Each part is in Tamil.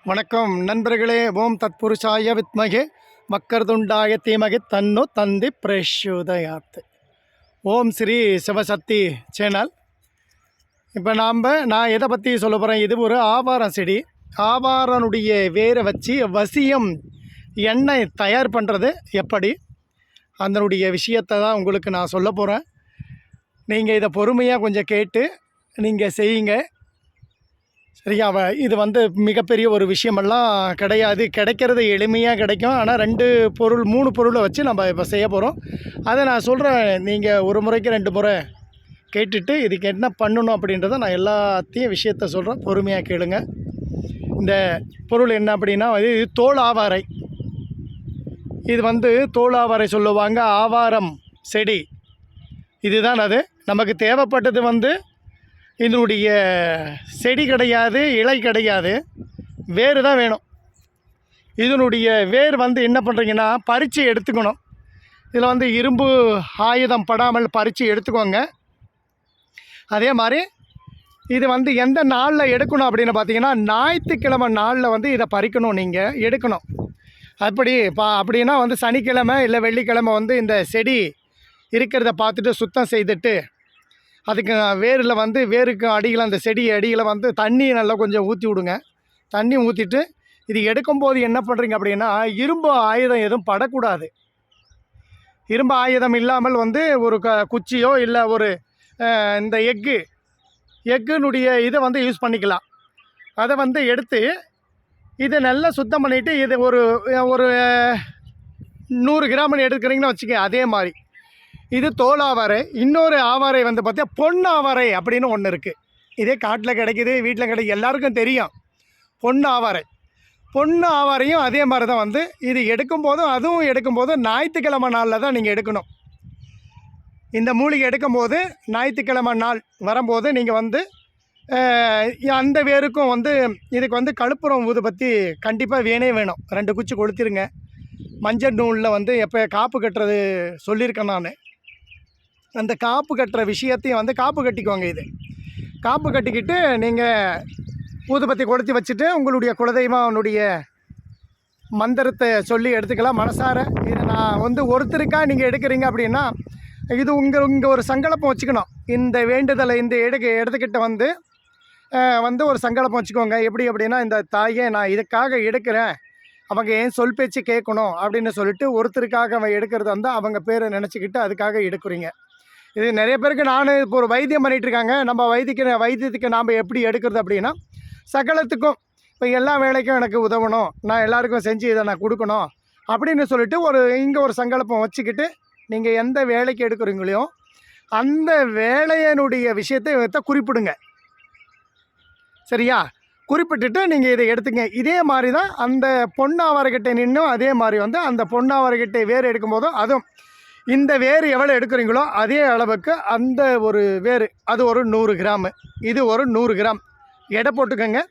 வணக்கம் நண்பர்களே. ஓம் தத்புருஷாய வித்மகே மக்கர்துண்டாய தீமகி தன்னு தந்தி பிரச்சோதயாத். ஓம் ஸ்ரீ சிவசக்தி சேனல். இப்போ நான் எதை பற்றி சொல்ல போகிறேன், இது ஒரு ஆவாரம் செடி. ஆவாரனுடைய வேரை வச்சு வசியம் எண்ணெய் தயார் பண்ணுறது எப்படி, அதனுடைய விஷயத்தை தான் உங்களுக்கு நான் சொல்ல போகிறேன். நீங்கள் இதை பொறுமையாக கொஞ்சம் கேட்டு நீங்கள் செய்யுங்க, சரியா? இது மிகப்பெரிய ஒரு விஷயமெல்லாம் கிடையாது, கிடைக்கிறது எளிமையாக கிடைக்கும். ஆனால் 2 பொருள் 3 பொருளை வச்சு நம்ம இப்போ செய்ய போகிறோம். அதை நான் சொல்கிறேன், நீங்கள் ஒரு முறைக்கு 2 முறை கேட்டுட்டு இதுக்கு என்ன பண்ணணும் அப்படின்றத நான் எல்லாத்தையும் விஷயத்த சொல்கிறேன், பொறுமையாக கேளுங்க. இந்த பொருள் என்ன அப்படின்னா, இது தோல் ஆவாரை. இது தோல் ஆவாரை சொல்லுவாங்க, ஆவாரம் செடி. இதுதான் அது. நமக்கு தேவைப்பட்டது இதனுடைய செடி கிடையாது, இலை கிடையாது, வேர் தான் வேணும். இதனுடைய வேர் என்ன பண்ணுறீங்கன்னா, பறித்து எடுத்துக்கணும். இதில் இரும்பு ஆயுதம் படாமல் பறித்து எடுத்துக்கோங்க. அதே மாதிரி இது எந்த நாளில் எடுக்கணும் அப்படின்னு பார்த்தீங்கன்னா, ஞாயிற்றுக்கிழமை நாளில் இதை பறிக்கணும், நீங்கள் எடுக்கணும். அப்படின்னா சனிக்கிழமை இல்லை வெள்ளிக்கிழமை இந்த செடி இருக்கிறத பார்த்துட்டு சுத்தம் செய்துட்டு, அதுக்கு வேரில் வேருக்கு அடியில், அந்த செடி அடியில் தண்ணி நல்லா கொஞ்சம் ஊற்றி விடுங்க. தண்ணி ஊற்றிட்டு இது எடுக்கும்போது என்ன பண்ணுறீங்க அப்படின்னா, இரும்பு ஆயுதம் எதுவும் படக்கூடாது. இரும்பு ஆயுதம் இல்லாமல் ஒரு குச்சியோ இல்லை ஒரு இந்த எக்குனுடைய இதை யூஸ் பண்ணிக்கலாம். அதை எடுத்து இதை நல்லா சுத்தம் பண்ணிவிட்டு, இது ஒரு 100 கிராம் எடுக்கிறீங்கன்னு வச்சுக்க. அதே மாதிரி இது தோல் ஆவாரை. இன்னொரு ஆவாரை பார்த்தா பொன் ஆவாரை அப்படின்னு ஒன்று இருக்குது. இதே காட்டில் கிடைக்கிது, வீட்டில் கிடைக்கிது, எல்லாருக்கும் தெரியும் பொன் ஆவாரை. பொன் ஆவாரையும் அதே மாதிரி தான் இது அதுவும் எடுக்கும்போதும் ஞாயிற்றுக்கிழமை நாளில் தான் நீங்கள் எடுக்கணும். இந்த மூலிகை எடுக்கும்போது ஞாயிற்றுக்கிழமை நாள் வரும்போது நீங்கள் அந்த வேருக்கும் இதுக்கு கழுப்புரம் ஊதுபத்தி கண்டிப்பாக வேணும். 2 குச்சி கொளுத்திருங்க. மஞ்சள் நூலில் எப்போ காப்பு கட்டுறது சொல்லியிருக்கேன் நான். அந்த காப்பு கட்டுற விஷயத்தையும் காப்பு கட்டிக்கோங்க. இது காப்பு கட்டிக்கிட்டு நீங்கள் ஊதுபத்தி கொளுத்தி வச்சுட்டு உங்களுடைய குலதெய்வனுடைய மந்திரத்தை சொல்லி எடுத்துக்கலாம் மனசார. இது நான் ஒருத்தருக்காக நீங்கள் எடுக்கிறீங்க அப்படின்னா, இது இங்கே ஒரு சங்கல்பம் வச்சுக்கணும். இந்த வேண்டுதலை எடுத்துக்கிட்ட ஒரு சங்கல்பம் வச்சுக்கோங்க. எப்படி அப்படின்னா, இந்த தாயே நான் இதுக்காக எடுக்கிறேன், அவங்க ஏன் சொல் பேச்சு கேட்கணும் அப்படின்னு சொல்லிட்டு ஒருத்தருக்காக அவன் எடுக்கிறது அவங்க பேரை நினச்சிக்கிட்டு அதுக்காக எடுக்கிறீங்க. இது நிறைய பேருக்கு நான் இப்போ ஒரு வைத்தியம் பண்ணிகிட்ருக்காங்க. நம்ம வைத்தியத்துக்கு நாம் எப்படி எடுக்கிறது அப்படின்னா, சகலத்துக்கும் இப்போ எல்லா வேலைக்கும் எனக்கு உதவணும், நான் எல்லாருக்கும் செஞ்சு இதை நான் கொடுக்கணும் அப்படின்னு சொல்லிட்டு இங்கே ஒரு சங்கல்பம் வச்சுக்கிட்டு நீங்கள் எந்த வேலைக்கு எடுக்கிறீங்களோ அந்த வேலையினுடைய விஷயத்தை குறிப்பிடுங்க, சரியா? குறிப்பிட்டுட்டு நீங்கள் இதை எடுத்துங்க. இதே மாதிரி தான் அந்த பொன்னாவரைக்கிட்ட நின்றும் அதே மாதிரி அந்த பொன்னாவரைக்கிட்ட வேறு எடுக்கும்போதும் அதுவும் இந்த வேறு எவ்வளோ எடுக்கிறீங்களோ அதே அளவுக்கு அந்த ஒரு வேறு அது ஒரு 100 கிராம், இது ஒரு 100 கிராம் எடை போட்டுக்கோங்க.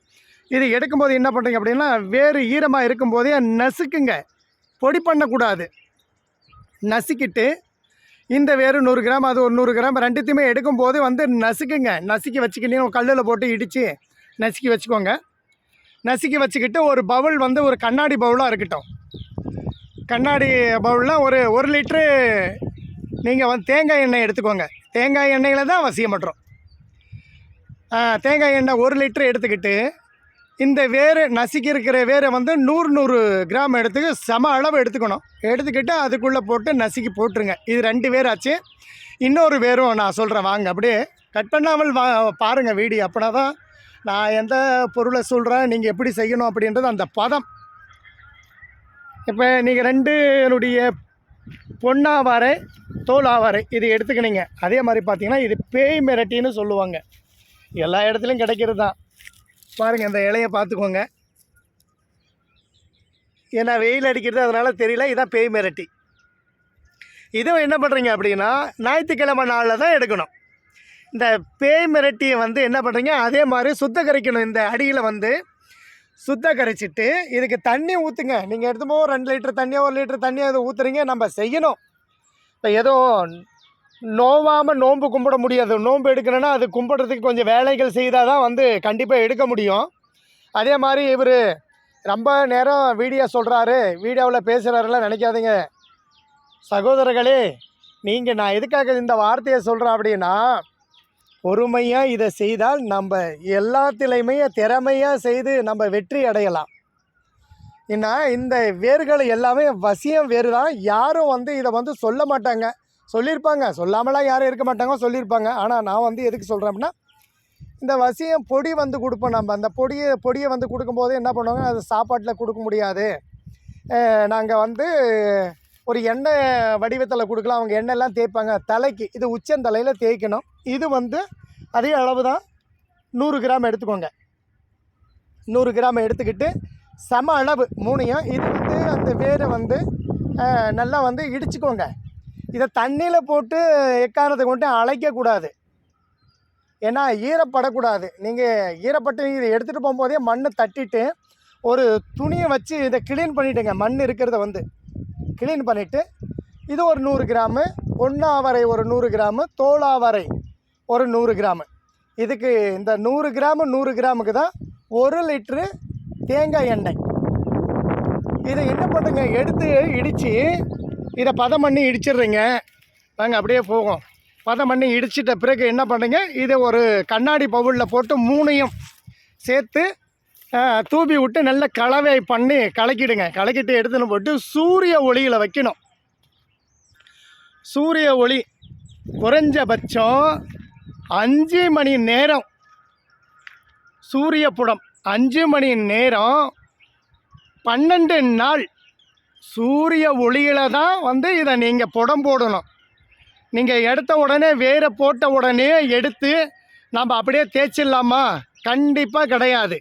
இது எடுக்கும்போது என்ன பண்ணுறீங்க அப்படின்னா, வேறு ஈரமாக இருக்கும்போதே நசுக்குங்க, பொடி பண்ணக்கூடாது. நசுக்கிட்டு இந்த வேறு 100 கிராம் அது ஒரு 100 கிராம் ரெண்டுத்தையுமே எடுக்கும்போது நசுக்குங்க. நசுக்கி வச்சுக்கிட்டீங்க, கல்லில் போட்டு இடித்து நசுக்கி வச்சுக்கோங்க. நசுக்கி வச்சுக்கிட்டு ஒரு பவுல் ஒரு கண்ணாடி பவுலாக இருக்கட்டும். கண்ணாடி பவுலில் ஒரு 1 லிட்ரு நீங்கள் தேங்காய் எண்ணெய் எடுத்துக்கோங்க. தேங்காய் எண்ணெயில் தான் வசியம் பண்ணுறோம். தேங்காய் எண்ணெய் 1 லிட்ரு எடுத்துக்கிட்டு இந்த வேறு நசுக்கி இருக்கிற வேரை 100 கிராம் எடுத்துக்க சம அளவு எடுத்துக்கணும். எடுத்துக்கிட்டு அதுக்குள்ளே போட்டு நசுக்கி போட்டுருங்க. இது 2 வேர் ஆச்சு. இன்னொரு வேரும் நான் சொல்கிறேன், வாங்க அப்படியே கட் பண்ணாமல் பாருங்கள் வீடியோ. அப்படின்னா தான் நான் எந்த பொருளை சொல்கிறேன், நீங்கள் எப்படி செய்யணும் அப்படின்றது அந்த பதம். இப்போ நீங்கள் 2 பொன்னாவாரை தோல் ஆவாரை இது எடுத்துக்கினீங்க. அதே மாதிரி பார்த்தீங்கன்னா, இது பேய் மிரட்டின்னு சொல்லுவாங்க. எல்லா இடத்துலையும் கிடைக்கிறது தான். பாருங்கள், இந்த இலையை பார்த்துக்கோங்க. ஏன்னா வெயில் அடிக்கிறது அதனால் தெரியல. இதுதான் பேய் மிரட்டி. இதுவும் என்ன பண்ணுறீங்க அப்படின்னா, ஞாயிற்றுக்கிழமை நாளில் தான் எடுக்கணும். இந்த பேய் மிரட்டியை என்ன பண்ணுறீங்க, அதே மாதிரி சுத்தகரிக்கணும். இந்த அடியில் சுத்தகரிச்சிட்டு இதுக்கு தண்ணி ஊற்றுங்க. நீங்கள் எடுத்துமோ 2 லிட்டர் தண்ணியோ 1 லிட்டர் தண்ணியோ அதை ஊற்றுறீங்க. நம்ம செய்யணும். இப்போ ஏதோ நோவாமல் நோன்பு கும்பிட முடியாது. நோன்பு எடுக்கணுன்னா அது கும்பிட்றதுக்கு கொஞ்சம் வேலைகள் செய்தால் தான் கண்டிப்பாக எடுக்க முடியும். அதே மாதிரி இவர் ரொம்ப நேரம் வீடியோ சொல்கிறாரு, வீடியோவில் பேசுகிறாருலாம் நினைக்காதீங்க சகோதரர்களே. நீங்கள் நான் எதுக்காக இந்த வார்த்தையை சொல்கிறேன் அப்படின்னா, பொறுமையாக இதை செய்தால் நம்ம எல்லாத்துலேயுமே திறமையாக செய்து நம்ம வெற்றி அடையலாம். ஏன்னா இந்த வேர்கள் எல்லாமே வசியம் வேறு தான். யாரும் இதை சொல்ல மாட்டாங்க. சொல்லியிருப்பாங்க, சொல்லாமலாம் யாரும் இருக்க மாட்டாங்க, சொல்லியிருப்பாங்க. ஆனால் நான் எதுக்கு சொல்கிறேன் அப்படின்னா, இந்த வசியம் பொடி கொடுப்போம். நம்ம அந்த பொடியை கொடுக்கும்போது என்ன பண்ணுவாங்க, அது சாப்பாட்டில் கொடுக்க முடியாது. நாங்கள் ஒரு எண்ணெய் வடிவத்தில் கொடுக்கலாம். அவங்க எண்ணெய்லாம் தேய்ப்பாங்க தலைக்கு. இது உச்சந்தலையில் தேய்க்கணும். இது அதே அளவு தான். 100 கிராம் எடுத்துக்கோங்க. 100 கிராம் எடுத்துக்கிட்டு சம அளவு 3யும் இது அந்த வேரை நல்லா இடிச்சுக்கோங்க. இதை தண்ணியில் போட்டு எக்காரணத்தை கொண்டு அழைக்கக்கூடாது. ஏன்னா ஈரப்படக்கூடாது. நீங்கள் ஈரப்பட்டு இதை எடுத்துகிட்டு போகும்போதே மண் தட்டிட்டு ஒரு துணியை வச்சு இதை க்ளீன் பண்ணிவிட்டுங்க. மண் இருக்கிறத க்ளீன் பண்ணிவிட்டு இது ஒரு 100 கிராமு, பொன்னாவரை ஒரு 100 கிராமு, தோளாவரை ஒரு 100 கிராமு. இதுக்கு இந்த 100 கிராமு 100 கிராமுக்கு தான் 1 லிட்ரு தேங்காய் எண்ணெய். இதை என்ன பண்ணுங்க, எடுத்து இடித்து இதை பதம் பண்ணி இடிச்சிடுறீங்க. நாங்கள் அப்படியே போவோம். பதம் பண்ணி இடிச்சிட்ட பிறகு என்ன பண்ணுங்க, இதை ஒரு கண்ணாடி பவுலில் போட்டு 3யும் சேர்த்து தூவி விட்டு நல்ல கலவை பண்ணி கலக்கிடுங்க. கலக்கிட்டு எடுத்துன்னு போட்டு சூரிய ஒளியில் வைக்கணும். சூரிய ஒளி குறைஞ்சபட்சம் 5 மணி நேரம். சூரிய புடம் 5 மணி நேரம் 12 நாள் சூரிய ஒளியில் தான் இதை நீங்கள் புடம் போடணும். நீங்கள் எடுத்த உடனே வேரை போட்ட உடனே எடுத்து நம்ம அப்படியே தேய்ச்சிடலாமா? கண்டிப்பாக கிடையாது.